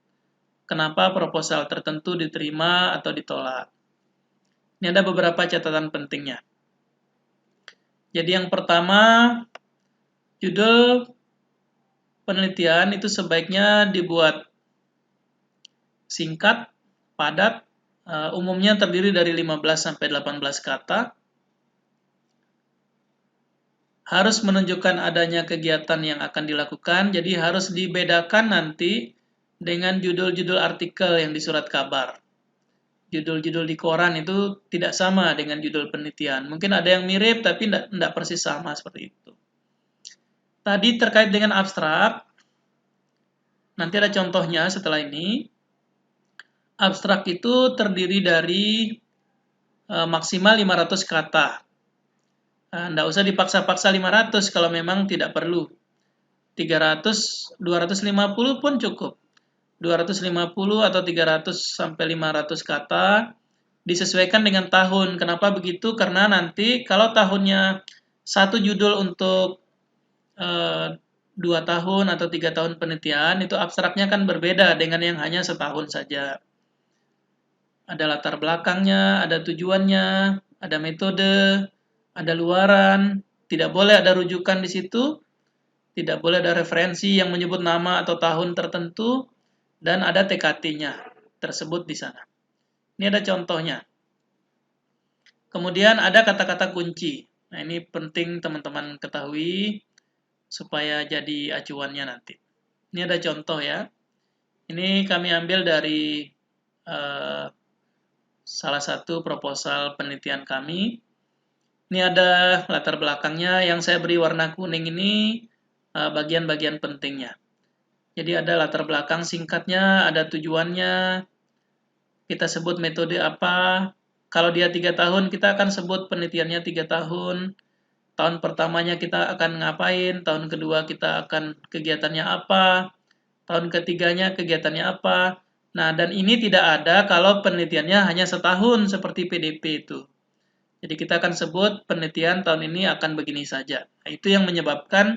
kenapa proposal tertentu diterima atau ditolak. Ini ada beberapa catatan pentingnya. Jadi yang pertama, judul penelitian itu sebaiknya dibuat singkat, padat, umumnya terdiri dari 15-18 kata, harus menunjukkan adanya kegiatan yang akan dilakukan, jadi harus dibedakan nanti dengan judul-judul artikel yang di surat kabar. Judul-judul di koran itu tidak sama dengan judul penelitian. Mungkin ada yang mirip, tapi tidak persis sama seperti itu. Tadi terkait dengan abstrak, nanti ada contohnya setelah ini. Abstrak itu terdiri dari maksimal 500 kata. Tidak usah dipaksa-paksa 500 kalau memang tidak perlu. 300, 250 pun cukup. 250 atau 300 sampai 500 kata disesuaikan dengan tahun. Kenapa begitu? Karena nanti kalau tahunnya satu judul untuk 2 tahun atau 3 tahun penelitian, itu abstraknya kan berbeda dengan yang hanya setahun saja. Ada latar belakangnya, ada tujuannya, ada metode, ada luaran, tidak boleh ada rujukan di situ, tidak boleh ada referensi yang menyebut nama atau tahun tertentu, dan ada TKT-nya tersebut di sana. Ini ada contohnya. Kemudian ada kata-kata kunci. Nah, ini penting teman-teman ketahui supaya jadi acuannya nanti. Ini ada contoh ya. Ini kami ambil dari salah satu proposal penelitian kami. Ini ada latar belakangnya, yang saya beri warna kuning ini bagian-bagian pentingnya. Jadi ada latar belakang singkatnya, ada tujuannya, kita sebut metode apa. Kalau dia 3 tahun, kita akan sebut penelitiannya 3 tahun. Tahun pertamanya kita akan ngapain, tahun kedua kita akan kegiatannya apa, tahun ketiganya kegiatannya apa. Nah, dan ini tidak ada kalau penelitiannya hanya setahun seperti PDP itu. Jadi kita akan sebut penelitian tahun ini akan begini saja. Nah, itu yang menyebabkan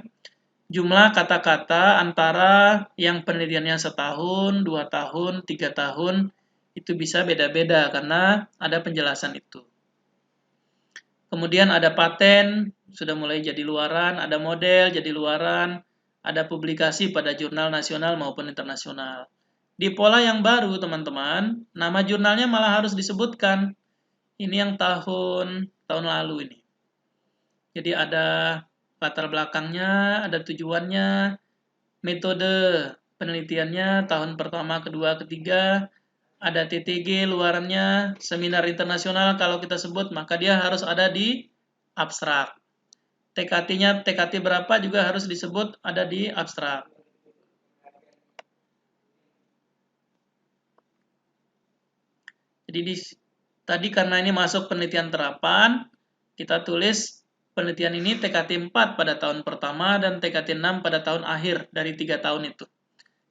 jumlah kata-kata antara yang penelitiannya setahun, 2 tahun, 3 tahun, itu bisa beda-beda karena ada penjelasan itu. Kemudian ada paten, sudah mulai jadi luaran, ada model jadi luaran, ada publikasi pada jurnal nasional maupun internasional. Di pola yang baru, teman-teman, nama jurnalnya malah harus disebutkan. Ini yang tahun lalu ini. Jadi ada latar belakangnya, ada tujuannya, metode penelitiannya, tahun pertama, kedua, ketiga, ada TTG luarannya, seminar internasional kalau kita sebut, maka dia harus ada di abstrak. TKT-nya, TKT berapa juga harus disebut ada di abstrak. Jadi tadi karena ini masuk penelitian terapan, kita tulis penelitian ini TKT 4 pada tahun pertama dan TKT 6 pada tahun akhir dari 3 tahun itu.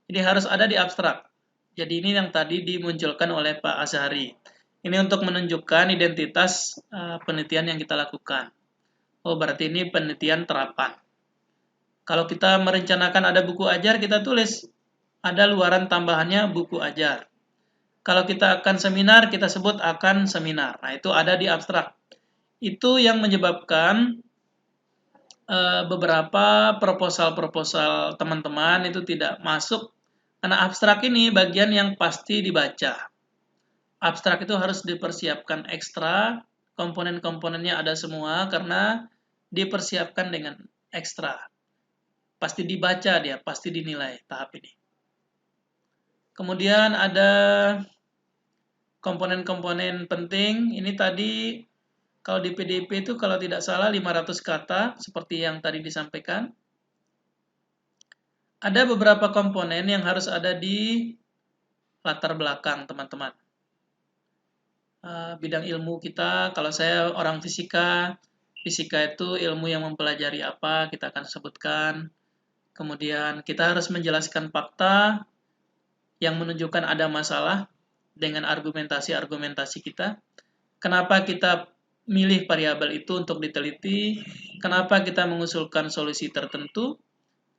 Jadi harus ada di abstrak. Jadi ini yang tadi dimunculkan oleh Pak Azhari. Ini untuk menunjukkan identitas penelitian yang kita lakukan. Oh, berarti ini penelitian terapan. Kalau kita merencanakan ada buku ajar, kita tulis ada luaran tambahannya buku ajar. Kalau kita akan seminar, kita sebut akan seminar. Nah, itu ada di abstrak. Itu yang menyebabkan beberapa proposal-proposal teman-teman itu tidak masuk. Karena abstrak ini bagian yang pasti dibaca. Abstrak itu harus dipersiapkan ekstra, komponen-komponennya ada semua karena dipersiapkan dengan ekstra. Pasti dibaca dia, pasti dinilai tahap ini. Kemudian ada komponen-komponen penting, ini tadi kalau di PDP itu kalau tidak salah 500 kata, seperti yang tadi disampaikan. Ada beberapa komponen yang harus ada di latar belakang, teman-teman. Bidang ilmu kita, kalau saya orang fisika, fisika itu ilmu yang mempelajari apa, kita akan sebutkan. Kemudian kita harus menjelaskan fakta yang menunjukkan ada masalah dengan argumentasi-argumentasi kita. Kenapa kita milih variabel itu untuk diteliti, kenapa kita mengusulkan solusi tertentu,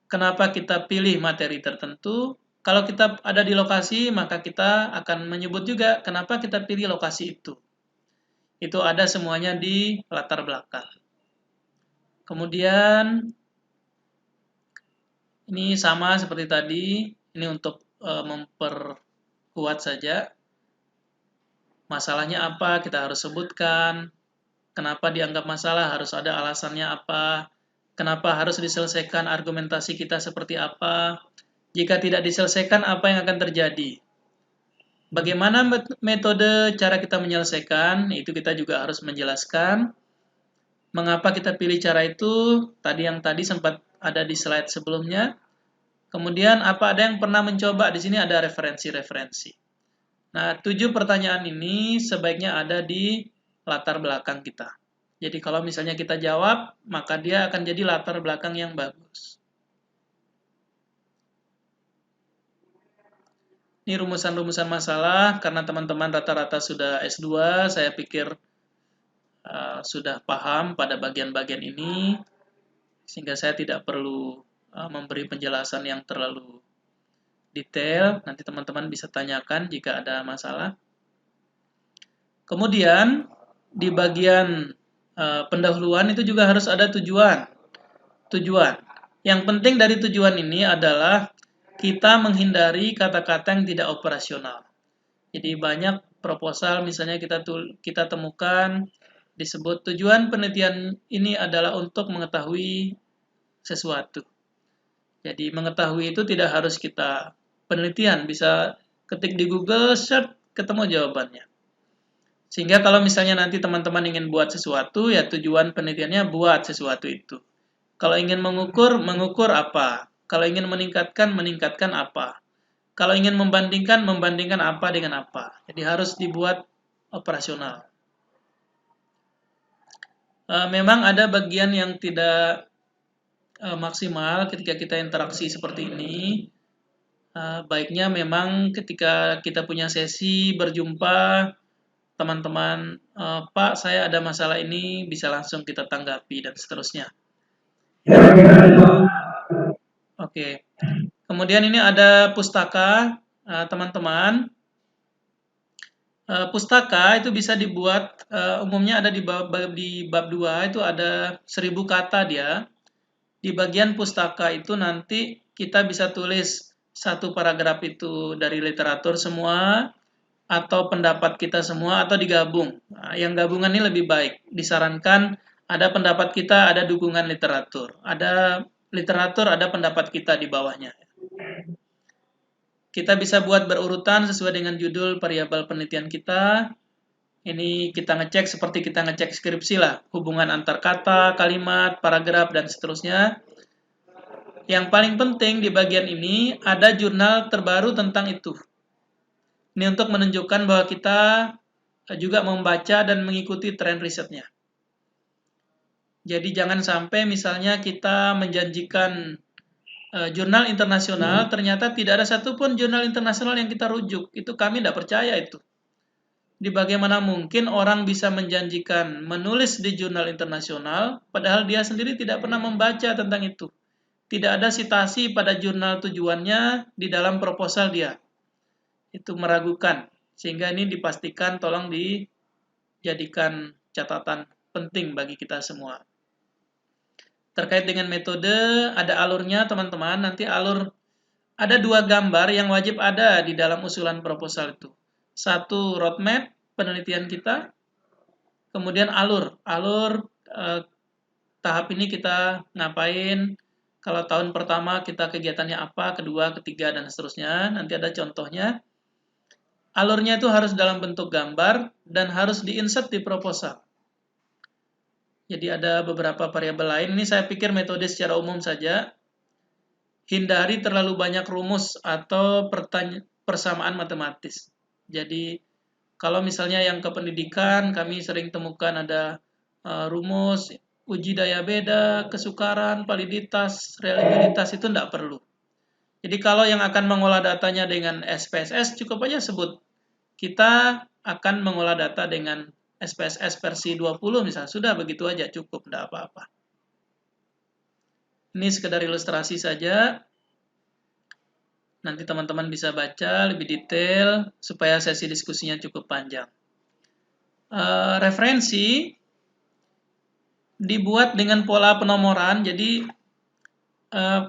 kenapa kita pilih materi tertentu. Kalau kita ada di lokasi, maka kita akan menyebut juga kenapa kita pilih lokasi itu. Itu ada semuanya di latar belakang. Kemudian, ini sama seperti tadi, ini untuk memperkuat saja. Masalahnya apa, kita harus sebutkan. Kenapa dianggap masalah, harus ada alasannya apa. Kenapa harus diselesaikan argumentasi kita seperti apa. Jika tidak diselesaikan, apa yang akan terjadi. Bagaimana metode cara kita menyelesaikan, itu kita juga harus menjelaskan. Mengapa kita pilih cara itu, yang tadi sempat ada di slide sebelumnya. Kemudian, apa ada yang pernah mencoba, di sini ada referensi-referensi. Nah, 7 pertanyaan ini sebaiknya ada di latar belakang kita. Jadi kalau misalnya kita jawab, maka dia akan jadi latar belakang yang bagus. Ini rumusan-rumusan masalah, karena teman-teman rata-rata sudah S2, saya pikir sudah paham pada bagian-bagian ini, sehingga saya tidak perlu memberi penjelasan yang terlalu detail. Nanti teman-teman bisa tanyakan jika ada masalah. Kemudian, di bagian pendahuluan itu juga harus ada tujuan. Yang penting dari tujuan ini adalah kita menghindari kata-kata yang tidak operasional. Jadi banyak proposal misalnya kita temukan disebut tujuan penelitian ini adalah untuk mengetahui sesuatu. Jadi mengetahui itu tidak harus kita penelitian, bisa ketik di Google, search, ketemu jawabannya. Sehingga kalau misalnya nanti teman-teman ingin buat sesuatu, ya tujuan penelitiannya buat sesuatu itu. Kalau ingin mengukur, mengukur apa? Kalau ingin meningkatkan apa? Kalau ingin membandingkan apa dengan apa. Jadi harus dibuat operasional. Memang ada bagian yang tidak maksimal ketika kita interaksi seperti ini. Baiknya memang ketika kita punya sesi berjumpa, teman-teman, Pak, saya ada masalah ini, bisa langsung kita tanggapi dan seterusnya. Oke. Kemudian ini ada pustaka, teman-teman. Pustaka itu bisa dibuat, umumnya ada di bab 2 itu ada 1000 kata dia. Di bagian pustaka itu nanti kita bisa tulis satu paragraf itu dari literatur semua, atau pendapat kita semua, atau digabung. Nah, yang gabungan ini lebih baik. Disarankan ada pendapat kita, ada dukungan literatur. Ada literatur, ada pendapat kita di bawahnya. Kita bisa buat berurutan sesuai dengan judul variabel penelitian kita. Ini kita ngecek seperti kita ngecek skripsi lah. Hubungan antar kata, kalimat, paragraf, dan seterusnya. Yang paling penting di bagian ini ada jurnal terbaru tentang itu. Ini untuk menunjukkan bahwa kita juga membaca dan mengikuti tren risetnya. Jadi jangan sampai misalnya kita menjanjikan jurnal internasional, ternyata tidak ada satupun jurnal internasional yang kita rujuk. Itu kami tidak percaya itu. Di bagaimana mungkin orang bisa menjanjikan menulis di jurnal internasional, padahal dia sendiri tidak pernah membaca tentang itu. Tidak ada sitasi pada jurnal tujuannya di dalam proposal dia. Itu meragukan. Sehingga ini dipastikan tolong dijadikan catatan penting bagi kita semua. Terkait dengan metode, ada alurnya teman-teman. Nanti ada 2 gambar yang wajib ada di dalam usulan proposal itu. Satu, roadmap penelitian kita. Kemudian alur. Tahap ini kita ngapain. Kalau tahun pertama kita kegiatannya apa, kedua, ketiga, dan seterusnya. Nanti ada contohnya. Alurnya itu harus dalam bentuk gambar dan harus di-insert di proposal. Jadi ada beberapa variabel lain. Ini saya pikir metode secara umum saja. Hindari terlalu banyak rumus atau persamaan matematis. Jadi kalau misalnya yang ke pendidikan, kami sering temukan ada rumus uji daya beda, kesukaran, validitas, reliabilitas, itu tidak perlu. Jadi kalau yang akan mengolah datanya dengan SPSS, cukup aja sebut. Kita akan mengolah data dengan SPSS versi 20 misalnya. Sudah begitu aja, cukup, tidak apa-apa. Ini sekedar ilustrasi saja. Nanti teman-teman bisa baca lebih detail supaya sesi diskusinya cukup panjang. Referensi dibuat dengan pola penomoran. Jadi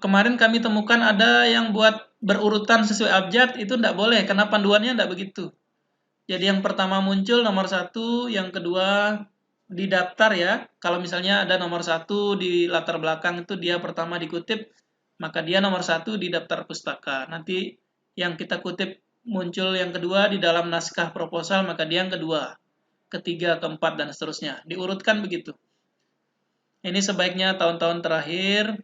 kemarin kami temukan ada yang buat berurutan sesuai abjad, itu tidak boleh karena panduannya tidak begitu. Jadi yang pertama muncul nomor 1, yang kedua di daftar ya. Kalau misalnya ada nomor 1 di latar belakang itu dia pertama dikutip, maka dia nomor 1 di daftar pustaka. Nanti yang kita kutip muncul yang kedua di dalam naskah proposal, maka dia yang kedua, ketiga, keempat, dan seterusnya. Diurutkan begitu. Ini sebaiknya tahun-tahun terakhir,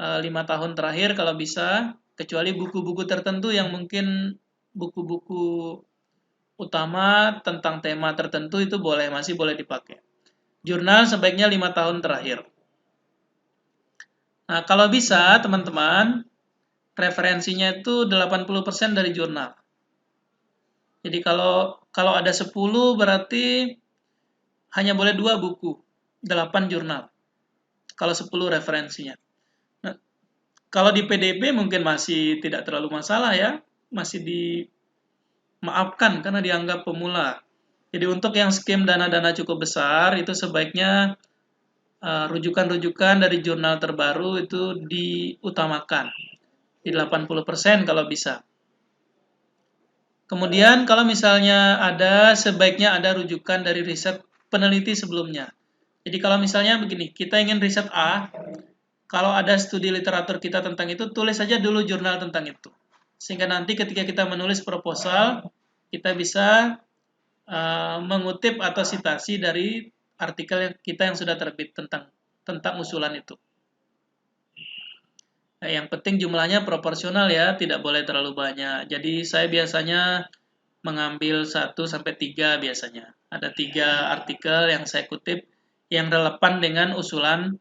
5 tahun terakhir kalau bisa, kecuali buku-buku tertentu yang mungkin buku-buku utama tentang tema tertentu itu masih boleh dipakai. Jurnal sebaiknya 5 tahun terakhir. Nah, kalau bisa teman-teman, referensinya itu 80% dari jurnal. Jadi kalau ada 10 berarti hanya boleh 2 buku, 8 jurnal. Kalau 10 referensinya. Nah, kalau di PDP mungkin masih tidak terlalu masalah ya, masih dimaafkan karena dianggap pemula. Jadi untuk yang skim dana-dana cukup besar itu sebaiknya rujukan-rujukan dari jurnal terbaru itu diutamakan di 80% kalau bisa. Kemudian kalau misalnya sebaiknya ada rujukan dari riset peneliti sebelumnya. Jadi kalau misalnya begini, kita ingin riset A, kalau ada studi literatur kita tentang itu, tulis saja dulu jurnal tentang itu. Sehingga nanti ketika kita menulis proposal, kita bisa mengutip atau sitasi dari artikel kita yang sudah terbit tentang usulan itu. Nah, yang penting jumlahnya proporsional ya, tidak boleh terlalu banyak. Jadi saya biasanya mengambil 1-3 biasanya. Ada 3 artikel yang saya kutip yang relevan dengan usulan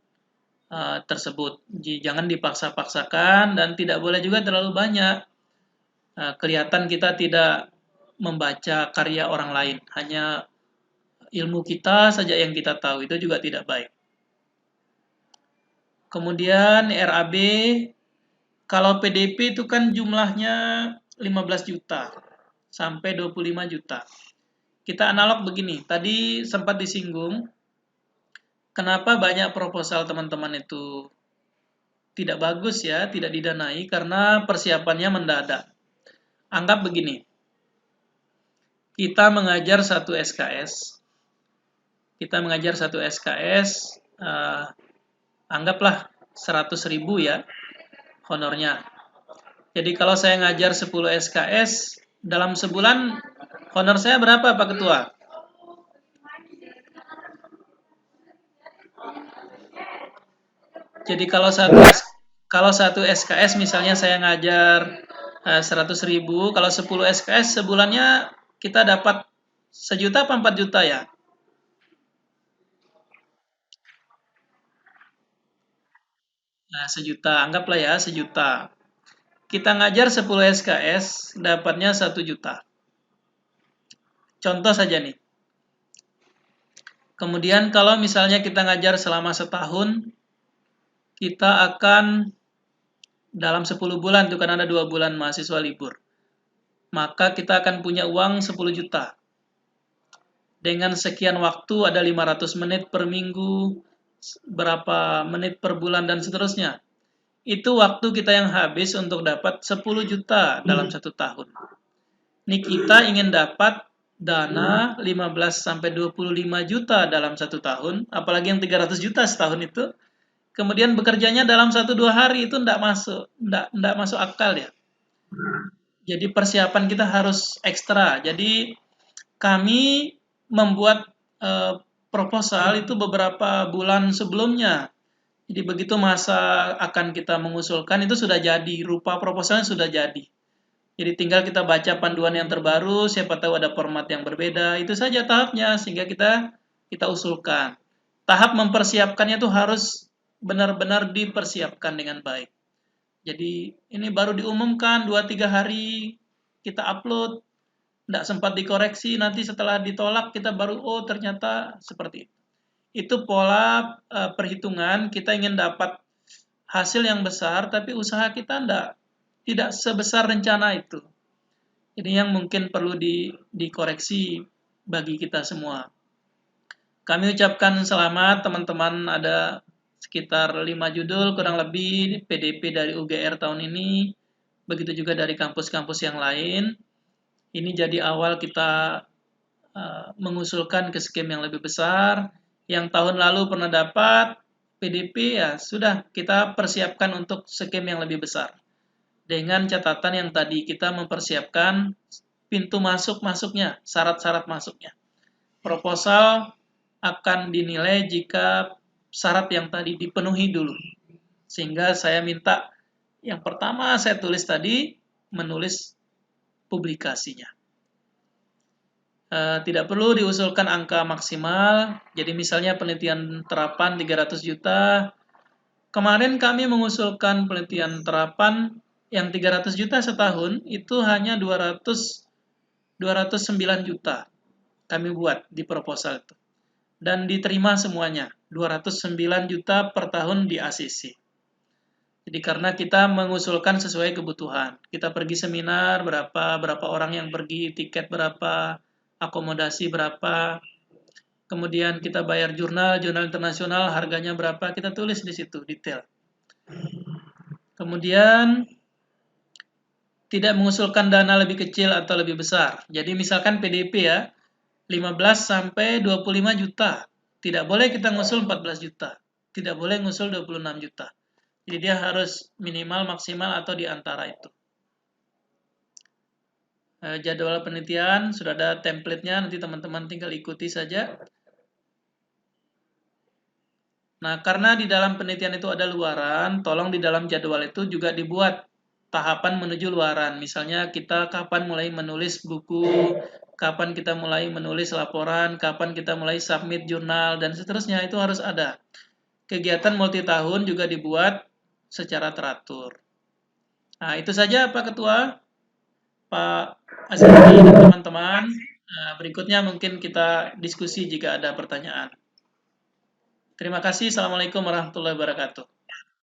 tersebut. Jadi, jangan dipaksa-paksakan dan tidak boleh juga terlalu banyak. Kelihatan kita tidak membaca karya orang lain, hanya ilmu kita saja yang kita tahu, itu juga tidak baik. Kemudian RAB, kalau PDP itu kan jumlahnya 15 juta sampai 25 juta. Kita analog begini, tadi sempat disinggung, kenapa banyak proposal teman-teman itu tidak bagus ya, tidak didanai, karena persiapannya mendadak. Anggap begini, kita mengajar satu SKS, anggaplah 100.000 ya honornya. Jadi kalau saya ngajar 10 SKS, dalam sebulan honor saya berapa Pak Ketua? Jadi kalau satu SKS misalnya saya ngajar 100.000, kalau 10 SKS sebulannya kita dapat 1 juta apa 4 juta ya? Nah, 1 juta, anggaplah ya 1 juta. Kita ngajar 10 SKS, dapatnya 1 juta. Contoh saja nih. Kemudian kalau misalnya kita ngajar selama setahun, kita akan dalam 10 bulan, itu kan ada 2 bulan mahasiswa libur. Maka kita akan punya uang 10 juta. Dengan sekian waktu ada 500 menit per minggu, berapa menit per bulan, dan seterusnya. Itu waktu kita yang habis untuk dapat 10 juta dalam 1 tahun. Ini kita ingin dapat dana 15-25 juta dalam 1 tahun, apalagi yang 300 juta setahun itu, kemudian bekerjanya dalam 1-2 hari itu tidak masuk akal ya. Jadi persiapan kita harus ekstra. Jadi kami membuat proposal itu beberapa bulan sebelumnya. Jadi begitu masa akan kita mengusulkan itu sudah jadi, rupa proposalnya sudah jadi. Jadi tinggal kita baca panduan yang terbaru, siapa tahu ada format yang berbeda, itu saja tahapnya sehingga kita usulkan. Tahap mempersiapkannya itu harus benar-benar dipersiapkan dengan baik. Jadi ini baru diumumkan 2-3 hari kita upload, tidak sempat dikoreksi, nanti setelah ditolak kita baru ternyata seperti itu. Itu pola perhitungan, kita ingin dapat hasil yang besar tapi usaha kita tidak sebesar rencana itu. Ini yang mungkin perlu dikoreksi bagi kita semua. Kami ucapkan selamat teman-teman, ada sekitar 5 judul kurang lebih PDP dari UGR tahun ini, begitu juga dari kampus-kampus yang lain. Ini jadi awal kita mengusulkan ke skim yang lebih besar. Yang tahun lalu pernah dapat PDP, ya sudah kita persiapkan untuk skim yang lebih besar. Dengan catatan yang tadi kita mempersiapkan pintu masuknya, syarat-syarat masuknya. Proposal akan dinilai jika syarat yang tadi dipenuhi dulu. Sehingga saya minta yang pertama saya tulis tadi, menulis publikasinya. Tidak perlu diusulkan angka maksimal, jadi misalnya penelitian terapan 300 juta, kemarin kami mengusulkan penelitian terapan Yang 300 juta setahun itu hanya 209 juta kami buat di proposal itu. Dan diterima semuanya, 209 juta per tahun di ACC. Jadi karena kita mengusulkan sesuai kebutuhan. Kita pergi seminar berapa orang yang pergi, tiket berapa, akomodasi berapa, kemudian kita bayar jurnal internasional harganya berapa, kita tulis di situ detail. Kemudian tidak mengusulkan dana lebih kecil atau lebih besar. Jadi misalkan PDP ya, 15 sampai 25 juta. Tidak boleh kita ngusul 14 juta. Tidak boleh ngusul 26 juta. Jadi dia harus minimal, maksimal, atau di antara itu. Jadwal penelitian, sudah ada template-nya, nanti teman-teman tinggal ikuti saja. Nah, karena di dalam penelitian itu ada luaran, tolong di dalam jadwal itu juga dibuat tahapan menuju luaran. Misalnya kita kapan mulai menulis buku, kapan kita mulai menulis laporan, kapan kita mulai submit jurnal, dan seterusnya itu harus ada. Kegiatan multi tahun juga dibuat secara teratur. Nah, itu saja Pak Ketua, Pak Azrani dan teman-teman. Nah, berikutnya mungkin kita diskusi jika ada pertanyaan. Terima kasih. Assalamualaikum warahmatullahi wabarakatuh.